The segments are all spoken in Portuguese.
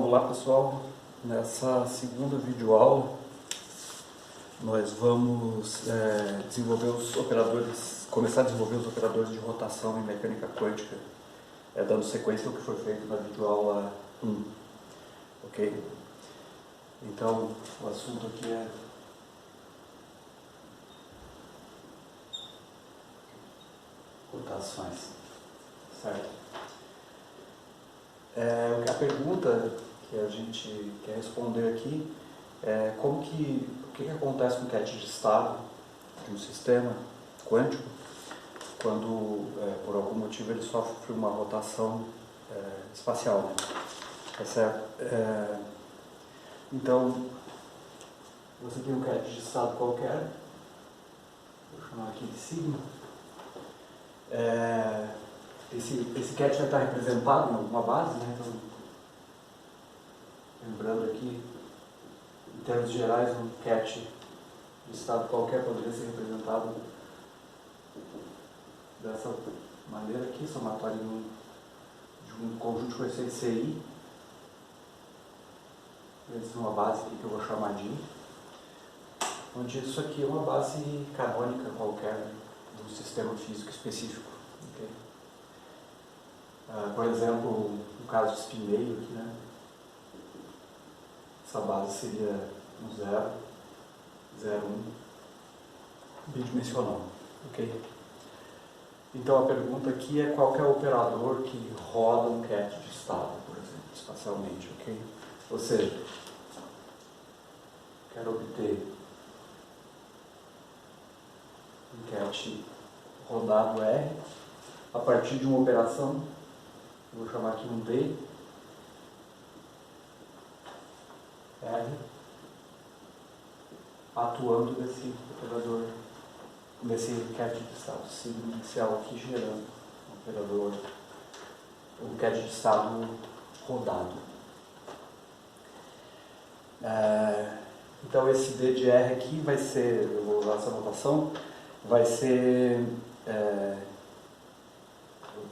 Olá pessoal, nessa segunda videoaula nós vamos começar a desenvolver os operadores de rotação em mecânica quântica, dando sequência ao que foi feito na videoaula 1, ok? Então o assunto aqui é rotações, certo? A pergunta que a gente quer responder aqui é o que acontece com o cat de estado de um sistema quântico quando, por algum motivo, ele sofre uma rotação espacial, né? Tá certo? Então, você tem um cat de estado qualquer, vou chamar aqui de sigma. Esse cat vai estar representado em alguma base, né? Então, lembrando aqui, em termos gerais, um cat de estado qualquer poderia ser representado dessa maneira aqui, somatório de um conjunto de coeficientes CI, vezes uma base aqui que eu vou chamar de I, onde isso aqui é uma base canônica qualquer de um sistema físico específico. Okay? Por exemplo, no caso de spin meio aqui, né? Essa base seria um 0, 0, 1, bidimensional. Okay? Então a pergunta aqui é qual que é o operador que roda um cat de estado, por exemplo, espacialmente. Okay? Ou seja, quero obter um cat rodado R a partir de uma operação, vou chamar aqui um D, R, atuando nesse operador, nesse cat de estado sigma inicial aqui, gerando um operador, um cat de estado rodado. Então esse D de R aqui vai ser, eu vou usar essa notação, vai ser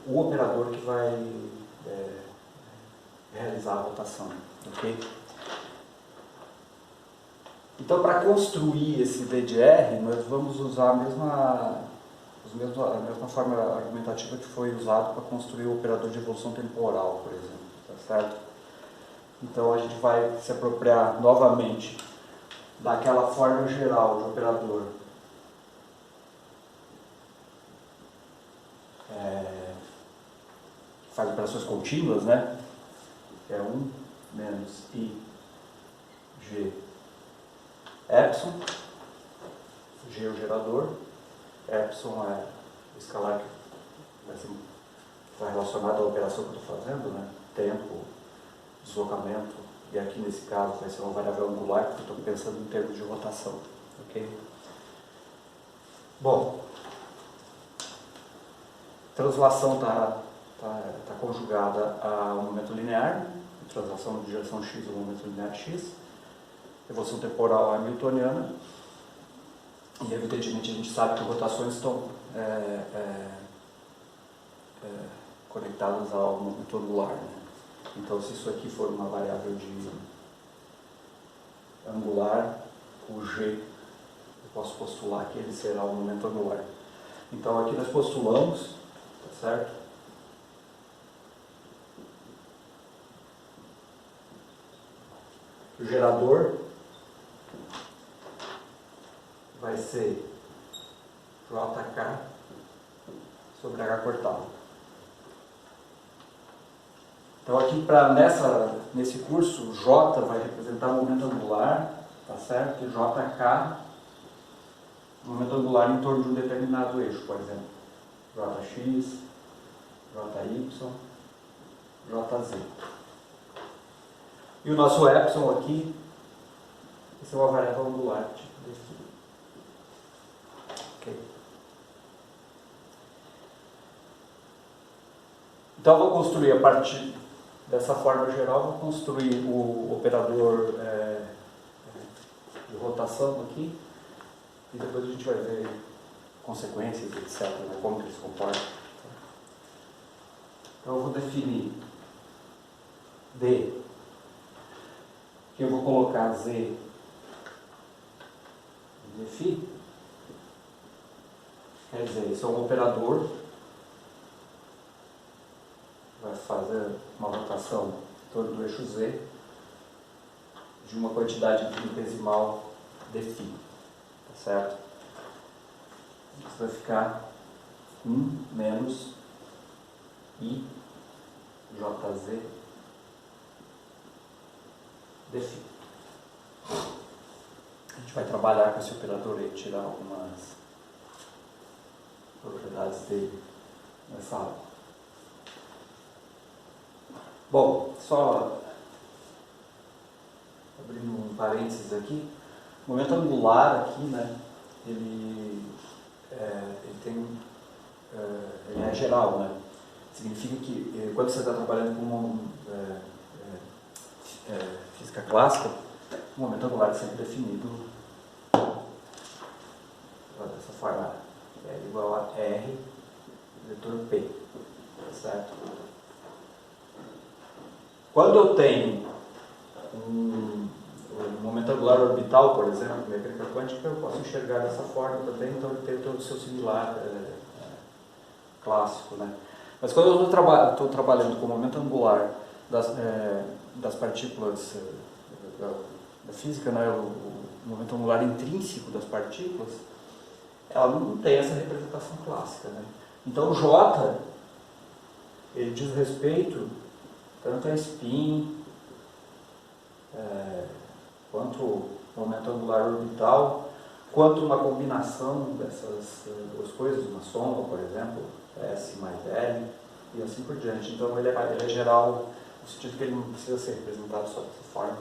o operador que vai realizar a rotação. Okay? Então, para construir esse D de R, nós vamos usar a mesma forma argumentativa que foi usado para construir o operador de evolução temporal, por exemplo. Tá certo? Então, a gente vai se apropriar novamente daquela forma geral de operador que faz operações contínuas, né? Que é 1 menos I G epsilon, G é o gerador, epsilon é o escalar que vai relacionado à operação que eu estou fazendo, né? Tempo, deslocamento, e aqui nesse caso vai ser uma variável angular, porque eu estou pensando em termos de rotação. Okay? Bom, translação está conjugada a um momento linear, translação de direção x a um momento linear x, evolução temporal hamiltoniana, e evidentemente a gente sabe que rotações estão conectadas ao momento angular. Né? Então, se isso aqui for uma variável de angular, o G, eu posso postular que ele será o momento angular. Então, aqui nós postulamos, tá certo? O gerador vai ser JK sobre H cortado. Então aqui nesse curso, J vai representar o momento angular, tá certo? E JK, momento angular em torno de um determinado eixo, por exemplo, JX, JY, JZ. E o nosso epsilon aqui, vai ser uma variável angular, tipo desse. Okay. Então eu vou construir a partir dessa forma geral, vou construir o operador de rotação aqui, e depois a gente vai ver consequências, etc., né, como que ele se comporta. Então eu vou definir D que eu vou colocar z de φ, quer dizer, isso é um operador, vai fazer uma rotação em torno do eixo z de uma quantidade infinitesimal de φ, tá certo? Isso vai ficar 1 menos I jz de φ. A gente vai trabalhar com esse operador e tirar algumas propriedades dele nessa aula. Bom, só abrindo um parênteses aqui, o momento angular aqui, né, ele é geral, né? Significa que quando você está trabalhando com física clássica, o momento angular é sempre definido dessa forma, é igual a R vetor P, tá certo? Quando eu tenho um momento angular orbital, por exemplo, em mecânica quântica, eu posso enxergar dessa forma também, então ele tem todo o seu similar clássico, né? Mas quando eu estou trabalhando com o momento angular das partículas da física, né, o momento angular intrínseco das partículas, ela não tem essa representação clássica, né? Então o J, ele diz respeito tanto a spin, quanto o momento angular orbital, quanto uma combinação dessas duas coisas, uma soma, por exemplo, S mais L, e assim por diante. Então ele é geral, no sentido que ele não precisa ser representado só dessa forma.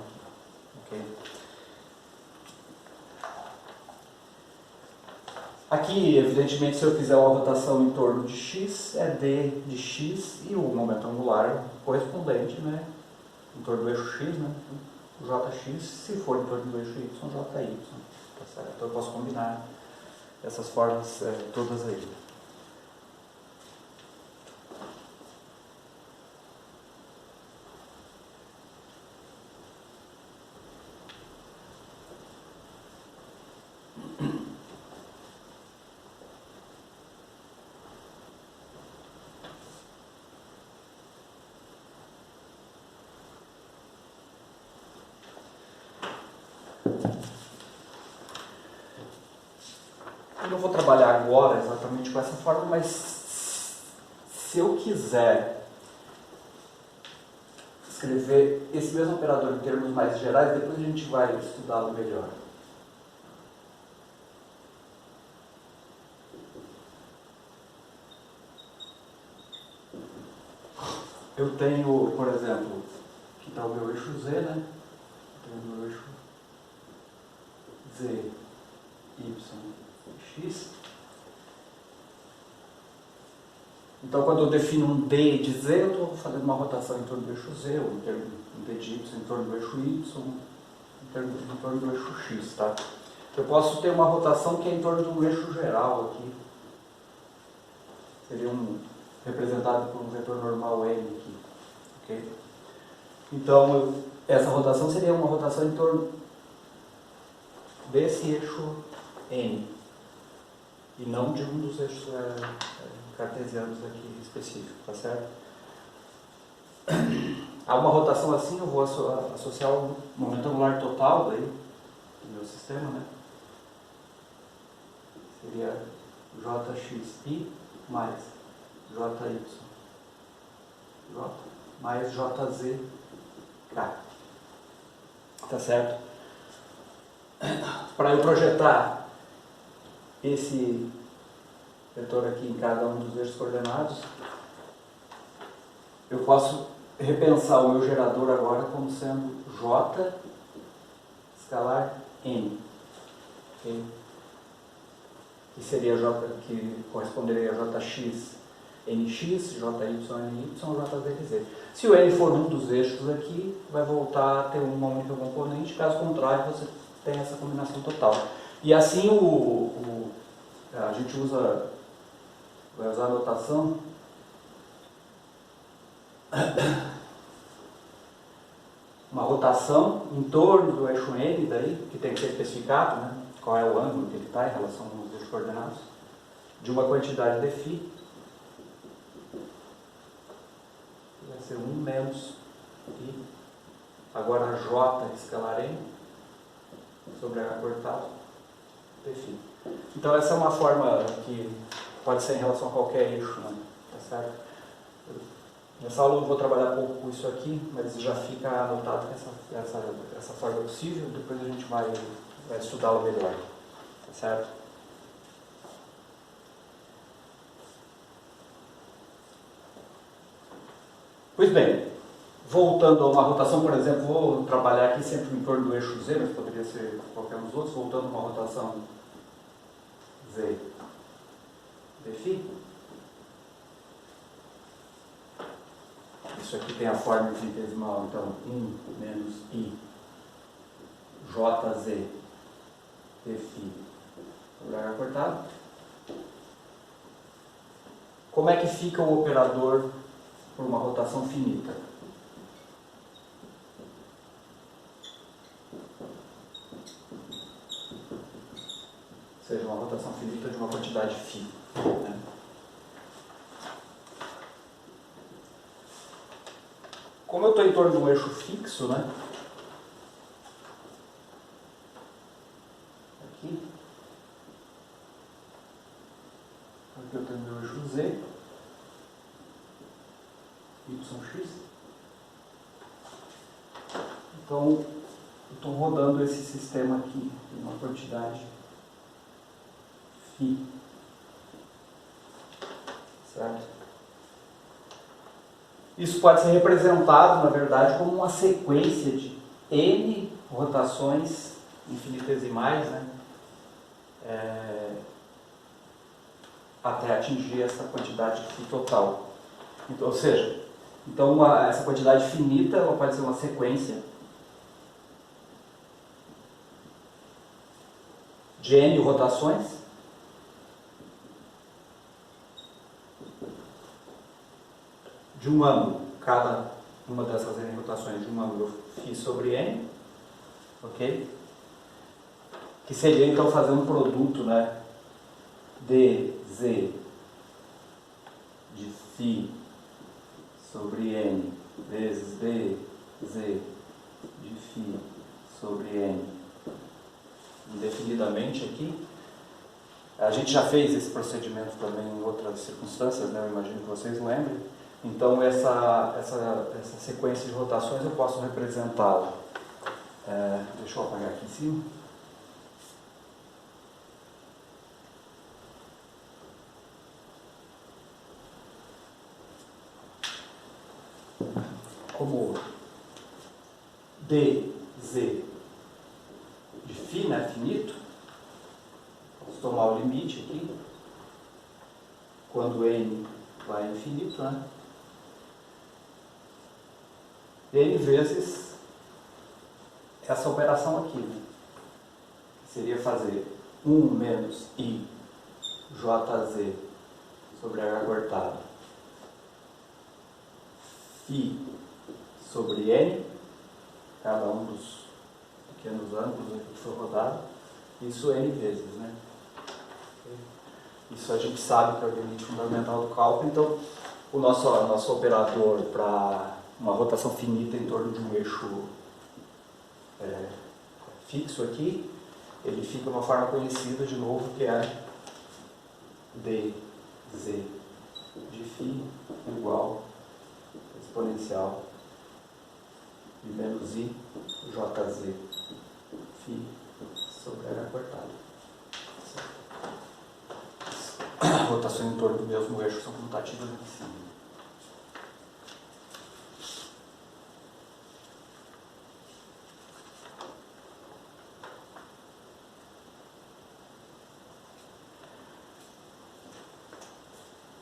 Okay? Aqui, evidentemente, se eu fizer uma rotação em torno de x, é d de x e o momento angular correspondente, né, em torno do eixo x, né, jx, se for em torno do eixo y, jy. Tá certo? Então eu posso combinar essas formas todas aí. Eu não vou trabalhar agora exatamente com essa forma, mas se eu quiser escrever esse mesmo operador em termos mais gerais, depois a gente vai estudá-lo melhor. Eu tenho, por exemplo, aqui está o meu eixo Z, né? Eu tenho o meu eixo Z, Y, X. Então, quando eu defino um D de Z, eu estou fazendo uma rotação em torno do eixo Z, ou um D de Y em torno do eixo Y, em torno do eixo X, tá? Eu posso ter uma rotação que é em torno do eixo geral aqui. Seria representado por um vetor normal N aqui. Okay? Então, essa rotação seria uma rotação em torno desse eixo N. E não de um dos eixos cartesianos aqui específicos, tá certo? A uma rotação assim eu vou associar o momento angular total daí, do meu sistema, né? Seria jxi mais jy, j mais jz, k. Tá certo? Para eu projetar esse vetor aqui em cada um dos eixos coordenados, eu posso repensar o meu gerador agora como sendo j escalar n, okay? Que seria que corresponderia a jx nx, jy ny, jz. Se o n for um dos eixos aqui, vai voltar a ter uma única componente, caso contrário você tem essa combinação total. E assim a gente vai usar a notação uma rotação em torno do eixo N, daí, que tem que ser especificado, né? Qual é o ângulo que ele está em relação aos eixos coordenados, de uma quantidade de φ, vai ser 1 menos I, agora J escalar N, sobre H cortado, dφ. Então essa é uma forma que pode ser em relação a qualquer eixo, né? Tá certo? Nessa aula eu vou trabalhar pouco com isso aqui, mas já fica anotado que essa forma é possível, depois a gente vai estudá-la melhor. Tá certo? Pois bem, voltando a uma rotação, por exemplo, vou trabalhar aqui sempre em torno do eixo Z, mas poderia ser qualquer um dos outros, voltando a uma rotação Z dφ. Isso aqui tem a forma infinitesimal, então 1 menos I JZ dφ sobre H cortado. Como é que fica o operador por uma rotação finita? Ou seja, uma rotação finita de uma quantidade φ. Né? Como eu estou em torno de um eixo fixo, né? Aqui eu tenho meu eixo Z, YX. Então, eu estou rodando esse sistema aqui em uma quantidade φ. Certo? Isso pode ser representado, na verdade, como uma sequência de N rotações infinitesimais, né? Até atingir essa quantidade de φ total. Então, ou seja, essa quantidade finita ela pode ser uma sequência de N rotações de um ângulo, cada uma dessas N rotações de um ângulo φ sobre N, ok? Que seria então fazer um produto, né, dz de φ sobre N vezes dz de φ sobre N indefinidamente aqui. A gente já fez esse procedimento também em outras circunstâncias, né? Eu imagino que vocês lembrem. Então essa sequência de rotações eu posso representá-la. Deixa eu apagar aqui em cima. Como dz de φ, né, finito. Posso tomar o limite aqui, quando n vai a infinito, né? N vezes essa operação aqui, né? Que seria fazer 1 menos I JZ sobre H cortado φ sobre N, cada um dos pequenos ângulos aqui que foi rodado, isso N vezes, né? Isso a gente sabe que é o limite fundamental do cálculo, então o nosso operador para uma rotação finita em torno de um eixo fixo aqui, ele fica de uma forma conhecida de novo, que é dz de φ igual a exponencial de menos I JZ φ sobre H cortado. Rotações em torno do mesmo eixo são comutativas aqui em cima.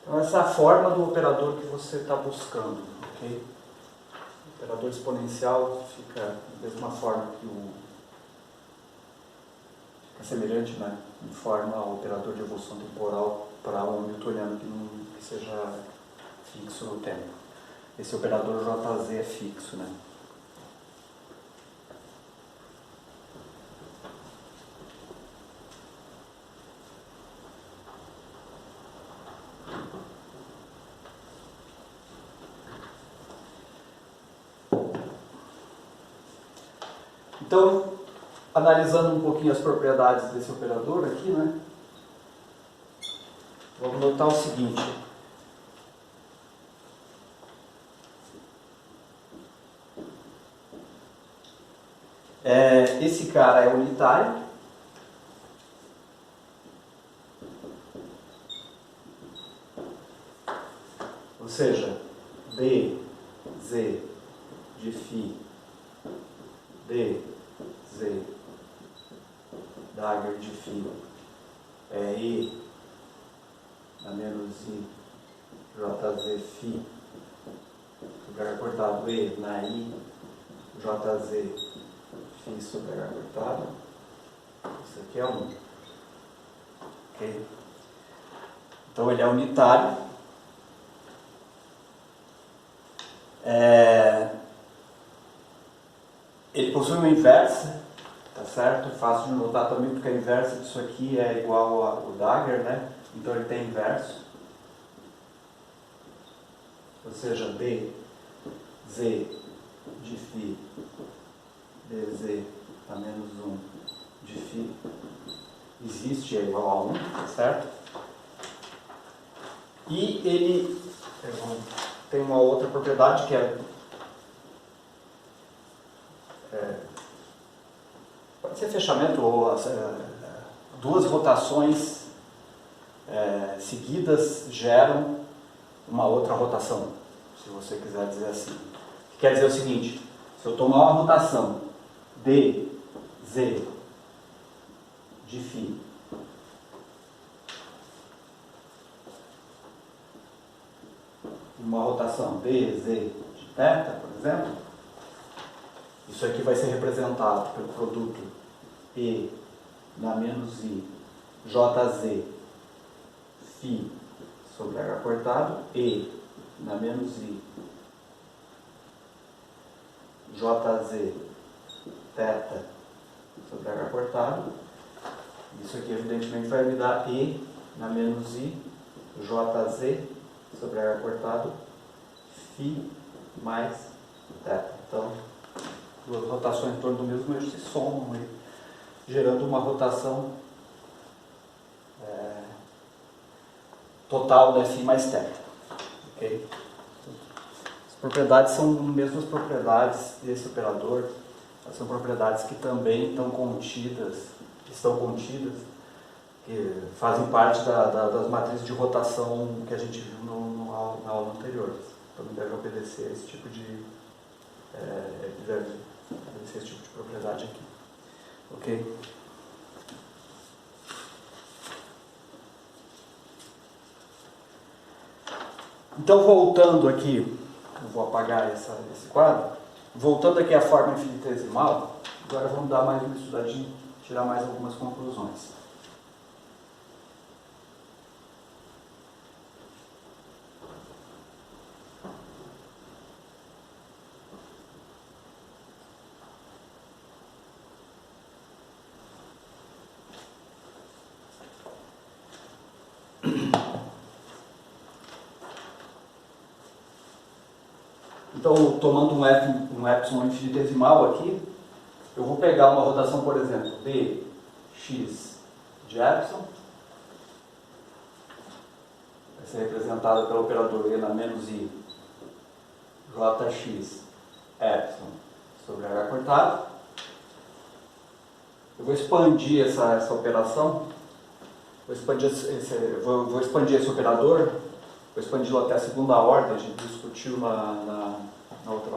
Então essa é a forma do operador que você está buscando, ok? O operador exponencial fica da mesma forma que fica semelhante, né, em forma ao operador de evolução temporal para um newtoniano que seja fixo no tempo. Esse operador JZ é fixo, né? Então, analisando um pouquinho as propriedades desse operador aqui, né? Vamos notar o seguinte. Esse cara é unitário. Ou seja, D, Z de φ, D, Z, dagger de φ, é E na menos I, JZ φ, sobre H cortado E na I, JZ φ sobre H cortado. Isso aqui é 1. Ok? Então ele é unitário. Ele possui uma inversa, tá certo? Fácil de notar também porque a inversa disso aqui é igual ao dagger, né? Então ele tem inverso. Ou seja, D, Z de φ, dz a menos 1 de φ existe, é igual a 1, tá certo? E ele tem uma outra propriedade que pode ser fechamento ou duas rotações seguidas geram uma outra rotação, se você quiser dizer assim. Que quer dizer o seguinte: se eu tomar uma rotação d, z de φ uma rotação d, z de θ, por exemplo, isso aqui vai ser representado pelo produto E na menos I, JZ, φ sobre H cortado, E na menos I, JZ, θ sobre H cortado. Isso aqui evidentemente vai me dar E na menos I, JZ sobre H cortado, φ mais θ. Então, duas rotações em torno do mesmo eixo se somam aí, gerando uma rotação total da φ mais θ. Okay? As propriedades são as mesmas propriedades desse operador, são propriedades que também estão contidas, que fazem parte das matrizes de rotação que a gente viu na aula anterior. Também deve obedecer esse tipo de propriedade aqui. Ok? Então, voltando aqui, eu vou apagar esse quadro, voltando aqui à forma infinitesimal, agora vamos dar mais uma estudadinha, tirar mais algumas conclusões. Então, tomando um epsilon infinitesimal aqui, eu vou pegar uma rotação, por exemplo, dx de epsilon, vai ser representada pelo operador E na menos I, jx epsilon sobre H cortado. Eu vou expandir essa operação, vou expandir esse operador, vou expandi-lo até a segunda ordem, a gente discutiu na outra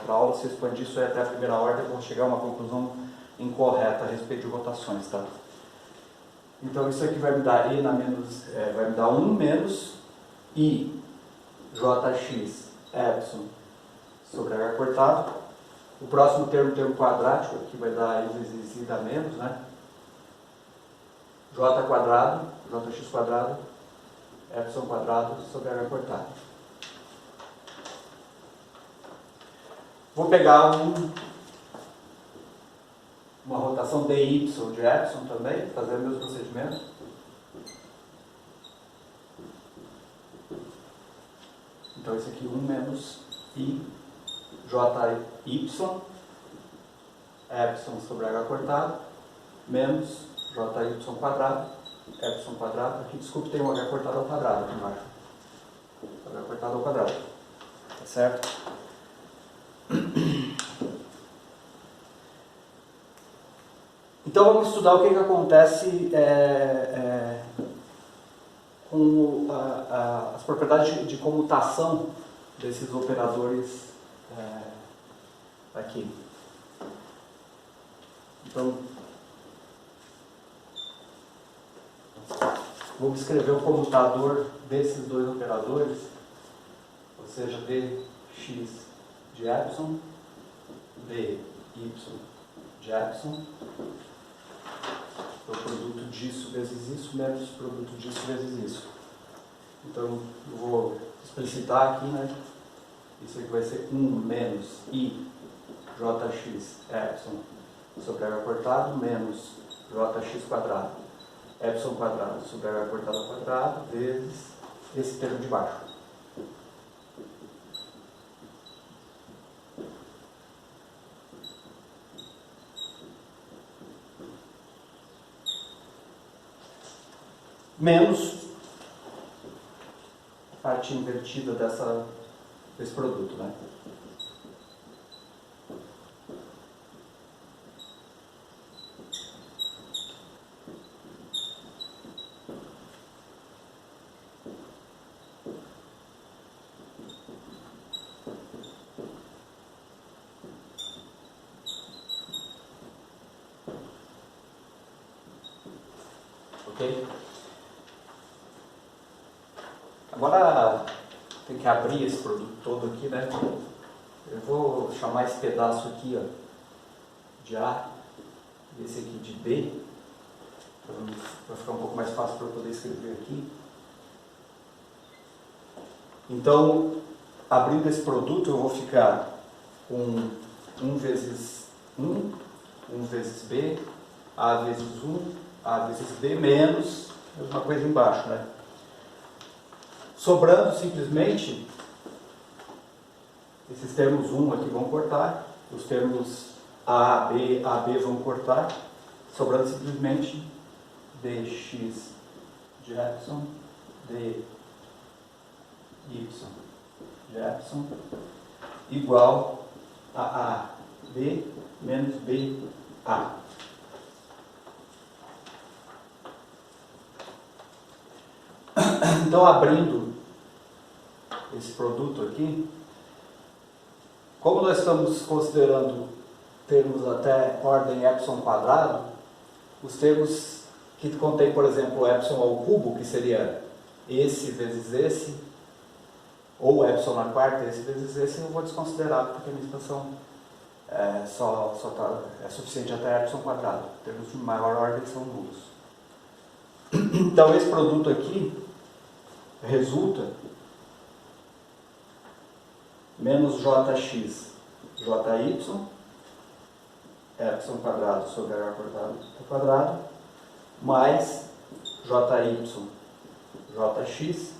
aula. Se eu expandir isso até a primeira ordem, eu vou chegar a uma conclusão incorreta a respeito de rotações, tá? Então isso aqui vai me dar E na menos, vai me dar 1 menos I jx epsilon sobre H cortado. O próximo termo quadrático aqui vai dar I vezes I dá menos, né? J quadrado, jx quadrado, epsilon quadrado sobre H cortado. Vou pegar uma rotação dy de epsilon também, fazer o mesmo procedimento. Então esse aqui 1 menos I jy epsilon sobre h cortado, menos jy quadrado, epsilon quadrado, aqui, desculpe, tem um h cortado ao quadrado aqui embaixo. H cortado ao quadrado, tá certo? Então vamos estudar o que acontece com as propriedades de comutação desses operadores aqui. Então, vamos escrever o comutador desses dois operadores, ou seja, dx de epsilon, dy de epsilon, é o produto disso vezes isso, menos o produto disso vezes isso. Então, eu vou explicitar aqui, né? Isso aqui vai ser 1 menos i jx epsilon sobre h cortado menos jx quadrado, epsilon quadrado sobre h cortado ao quadrado, vezes esse termo de baixo. Menos a parte invertida desse produto, né? Ok? Agora tem que abrir esse produto todo aqui, né? Eu vou chamar esse pedaço aqui, ó, de A e esse aqui de B. Então, vai ficar um pouco mais fácil para eu poder escrever aqui. Então, abrindo esse produto, eu vou ficar com 1 vezes 1, 1 vezes B, A vezes 1, A vezes B, menos a mesma coisa embaixo, né? Sobrando simplesmente, esses termos 1 aqui vão cortar, os termos A, B vão cortar, sobrando simplesmente dx de epsilon, dy de epsilon, igual a AB menos BA. Então, abrindo esse produto aqui, como nós estamos considerando termos até ordem epsilon quadrado, os termos que contém, por exemplo, epsilon ao cubo, que seria esse vezes esse, ou epsilon na quarta, esse vezes esse, eu vou desconsiderar, porque a minha expansão é suficiente até epsilon quadrado. Termos de maior ordem são nulos. Então, esse produto aqui resulta menos jx, jy, epsilon quadrado sobre h cortado ao quadrado, mais jy, jx,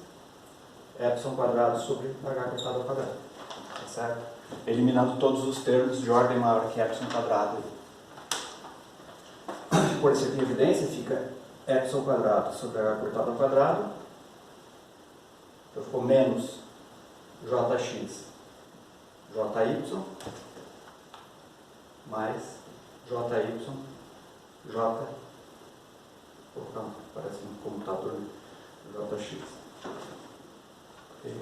epsilon quadrado sobre h cortado ao quadrado. Tá certo? Eliminando todos os termos de ordem maior que epsilon quadrado. Por isso aqui em evidência fica epsilon quadrado sobre h cortado ao quadrado. Então ficou menos jx, jy, mais jy, j, não, parece um computador, jx. Okay.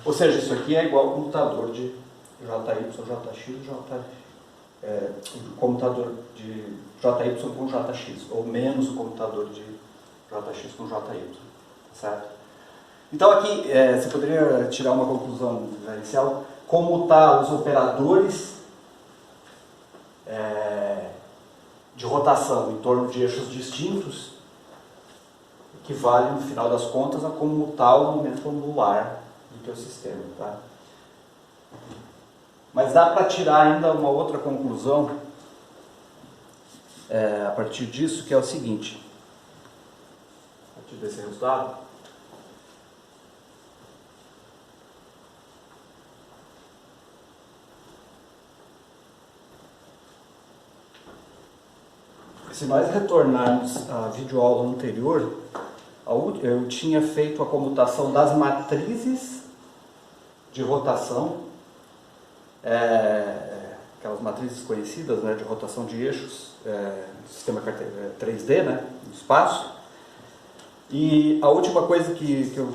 Ou seja, isso aqui é igual ao computador de jy, jx, computador de jy com jx, ou menos o computador de jx com jy, certo? Então aqui você poderia tirar uma conclusão inicial, comutar os operadores de rotação em torno de eixos distintos equivale, no final das contas, a comutar o momento angular do teu sistema. Tá? Mas dá para tirar ainda uma outra conclusão a partir disso, que é o seguinte, a partir desse resultado, Se nós retornarmos à videoaula anterior, eu tinha feito a comutação das matrizes de rotação, aquelas matrizes conhecidas, né, de rotação de eixos, sistema 3D, né, no espaço. E a última coisa que eu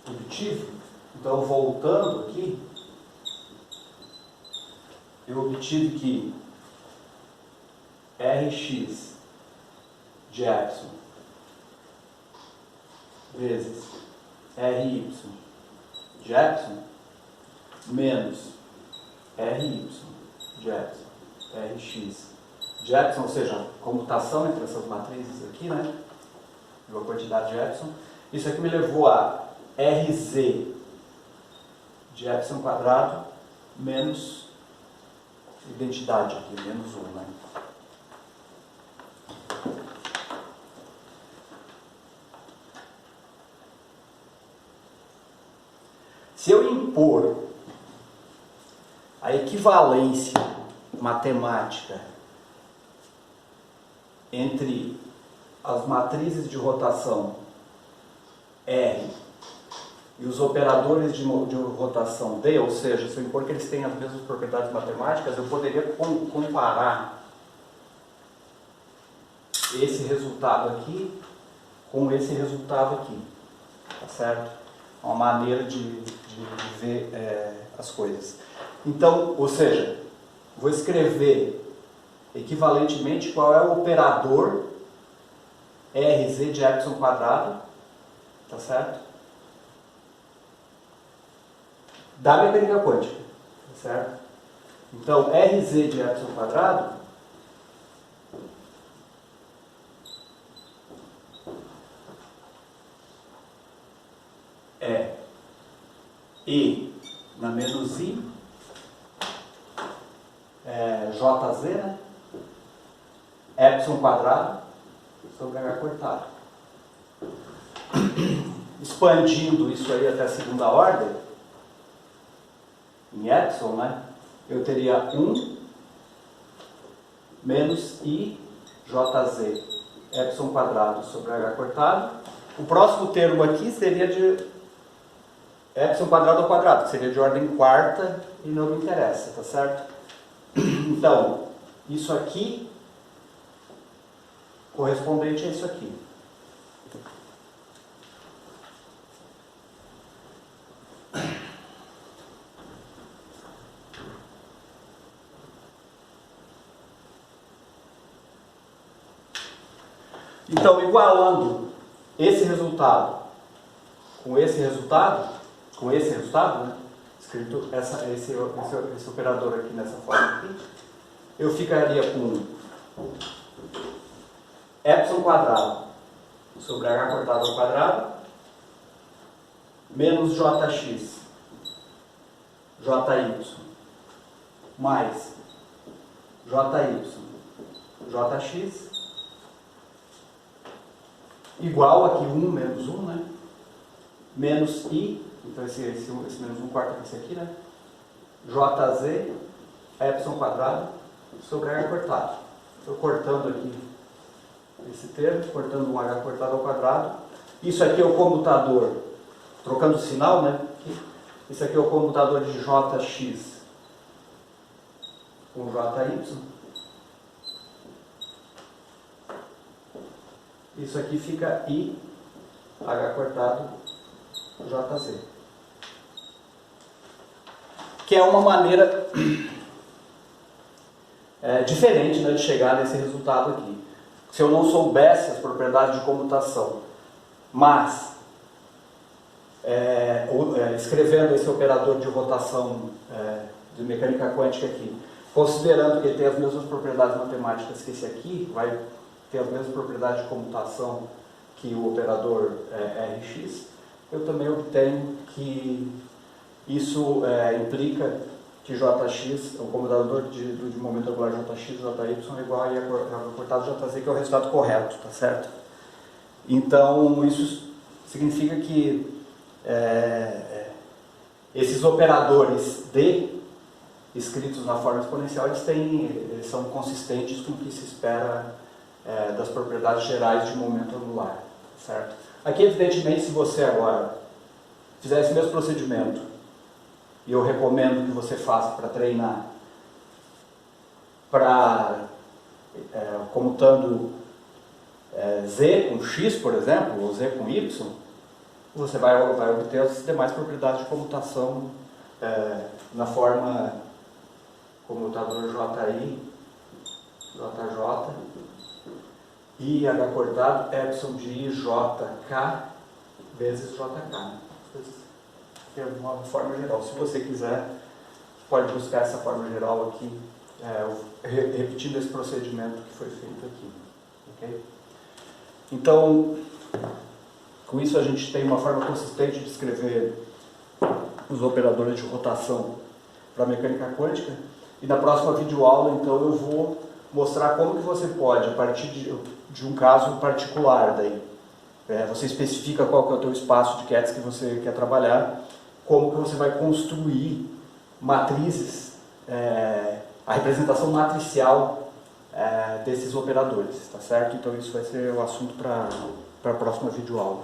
obtive, então voltando aqui, eu obtive que Rx de epsilon vezes Ry de epsilon menos Ry de epsilon, Rx de epsilon, ou seja, a comutação entre essas matrizes aqui, né? A quantidade de epsilon. Isso aqui me levou a Rz de epsilon quadrado menos identidade aqui, menos 1, né? Se eu impor a equivalência matemática entre as matrizes de rotação R e os operadores de rotação D, ou seja, se eu impor que eles têm as mesmas propriedades matemáticas, eu poderia comparar esse resultado aqui com esse resultado aqui, tá certo? Uma maneira de ver as coisas. Então, ou seja, vou escrever equivalentemente qual é o operador Rz de epsilon quadrado, tá certo? Da mecânica quântica, tá certo? Então, Rz de epsilon quadrado é E na menos I, Jz, né? Epsilon quadrado sobre H cortado. Expandindo isso aí até a segunda ordem, em epsilon, né? Eu teria 1 menos I Jz epsilon quadrado sobre H cortado. O próximo termo aqui seria de epsilon quadrado ao quadrado, que seria de ordem quarta e não me interessa, tá certo? Então, isso aqui correspondente a isso aqui. Então, igualando esse resultado com esse resultado, né? Escrito esse operador aqui nessa forma aqui, eu ficaria com epsilon quadrado sobre H cortado ao quadrado menos Jx, Jy mais Jy, Jx igual aqui 1 menos 1, né? Menos I, então esse menos 1 quarto esse aqui, né? Jz epsilon quadrado sobre H cortado. Estou cortando aqui esse termo, cortando um H cortado ao quadrado. Isso aqui é o comutador, trocando o sinal, né? Isso aqui é o comutador de Jx com Jy. Isso aqui fica I, H cortado, Jz. Que é uma maneira diferente, né, de chegar nesse resultado aqui. Se eu não soubesse as propriedades de comutação, mas escrevendo esse operador de rotação de mecânica quântica aqui, considerando que ele tem as mesmas propriedades matemáticas que esse aqui, vai ter as mesmas propriedades de comutação que o operador Rx, eu também obtenho que isso implica que Jx, o comutador de momento angular Jx, Jy é igual a H cortado Jz, que é o resultado correto, tá certo? Então, isso significa que esses operadores D escritos na forma exponencial, eles são consistentes com o que se espera das propriedades gerais de momento angular, certo? Aqui, evidentemente, se você agora fizer esse mesmo procedimento, e eu recomendo que você faça para treinar, comutando z com x, por exemplo, ou z com y, você vai obter as demais propriedades de comutação na forma comutador JI, JJ, I H cortado, epsilon de I, JK, vezes JK. É uma forma geral. Se você quiser, pode buscar essa forma geral aqui, repetindo esse procedimento que foi feito aqui. Okay? Então, com isso a gente tem uma forma consistente de escrever os operadores de rotação para a mecânica quântica. E na próxima videoaula, então, eu vou mostrar como que você pode, a partir de um caso particular, daí, você especifica qual que é o teu espaço de Katz que você quer trabalhar, como que você vai construir matrizes, a representação matricial desses operadores, tá certo? Então isso vai ser o assunto para a próxima videoaula.